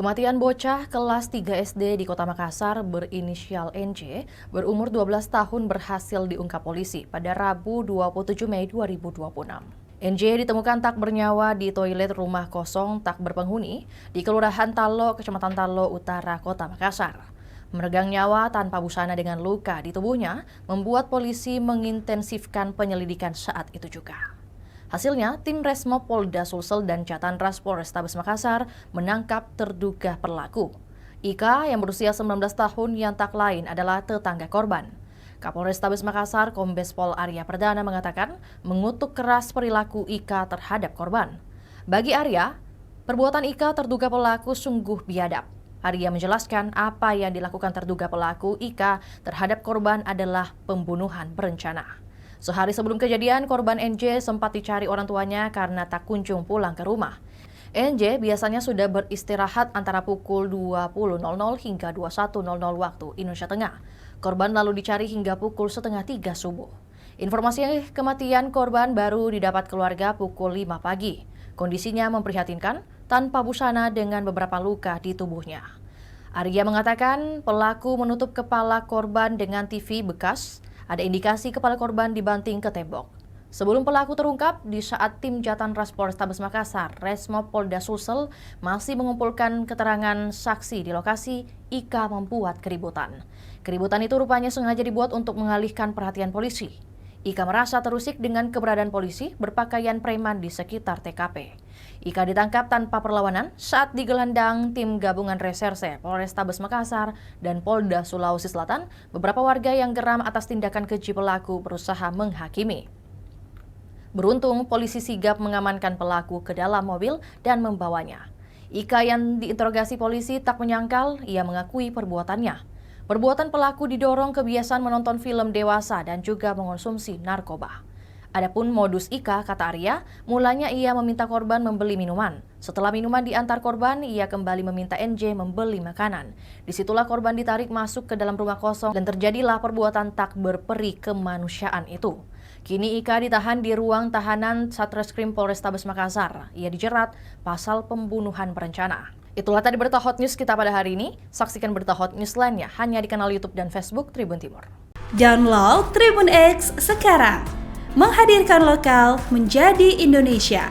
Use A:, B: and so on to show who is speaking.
A: Kematian bocah kelas 3 SD di Kota Makassar berinisial NJ berumur 12 tahun berhasil diungkap polisi pada Rabu 27 Mei 2026. NJ ditemukan tak bernyawa di toilet rumah kosong tak berpenghuni di Kelurahan Talo, Kecamatan Talo Utara, Kota Makassar. Meregang nyawa tanpa busana dengan luka di tubuhnya membuat polisi mengintensifkan penyelidikan saat itu juga. Hasilnya, tim Resmo Polda Sulsel dan Jatantras Polrestabes Makassar menangkap terduga pelaku. Ika yang berusia 19 tahun yang tak lain adalah tetangga korban. Kapolrestabes Makassar Kombes Pol Arya Perdana mengatakan mengutuk keras perilaku Ika terhadap korban. Bagi Arya, perbuatan Ika terduga pelaku sungguh biadab. Arya menjelaskan apa yang dilakukan terduga pelaku Ika terhadap korban adalah pembunuhan berencana. Sehari sebelum kejadian, korban NJ sempat dicari orang tuanya karena tak kunjung pulang ke rumah. NJ biasanya sudah beristirahat antara pukul 20.00 hingga 21.00 waktu Indonesia Tengah. Korban lalu dicari hingga pukul 2:30 subuh. Informasi kematian korban baru didapat keluarga pukul 5 pagi. Kondisinya memprihatinkan, tanpa busana dengan beberapa luka di tubuhnya. Arya mengatakan pelaku menutup kepala korban dengan TV bekas. Ada indikasi kepala korban dibanting ke tembok. Sebelum pelaku terungkap, di saat tim Jatantras Polrestabes Makassar, Resmo Polda Sulsel masih mengumpulkan keterangan saksi di lokasi, Ika membuat keributan. Keributan itu rupanya sengaja dibuat untuk mengalihkan perhatian polisi. Ika merasa terusik dengan keberadaan polisi berpakaian preman di sekitar TKP. Ika ditangkap tanpa perlawanan saat digelandang tim gabungan reserse Polrestabes Makassar dan Polda Sulawesi Selatan. Beberapa warga yang geram atas tindakan keji pelaku berusaha menghakimi. Beruntung, polisi sigap mengamankan pelaku ke dalam mobil dan membawanya. Ika yang diinterogasi polisi tak menyangkal, ia mengakui perbuatannya. Perbuatan pelaku didorong kebiasaan menonton film dewasa dan juga mengonsumsi narkoba. Adapun modus Ika, kata Arya, mulanya ia meminta korban membeli minuman. Setelah minuman diantar korban, ia kembali meminta NJ membeli makanan. Disitulah korban ditarik masuk ke dalam rumah kosong dan terjadilah perbuatan tak berperi kemanusiaan itu. Kini Ika ditahan di ruang tahanan Satreskrim Polrestabes Makassar. Ia dijerat pasal pembunuhan berencana. Itulah tadi berita hot news kita pada hari ini. Saksikan berita hot news lainnya hanya di kanal YouTube dan Facebook Tribun Timur.
B: Download Tribun X sekarang. Menghadirkan lokal menjadi Indonesia.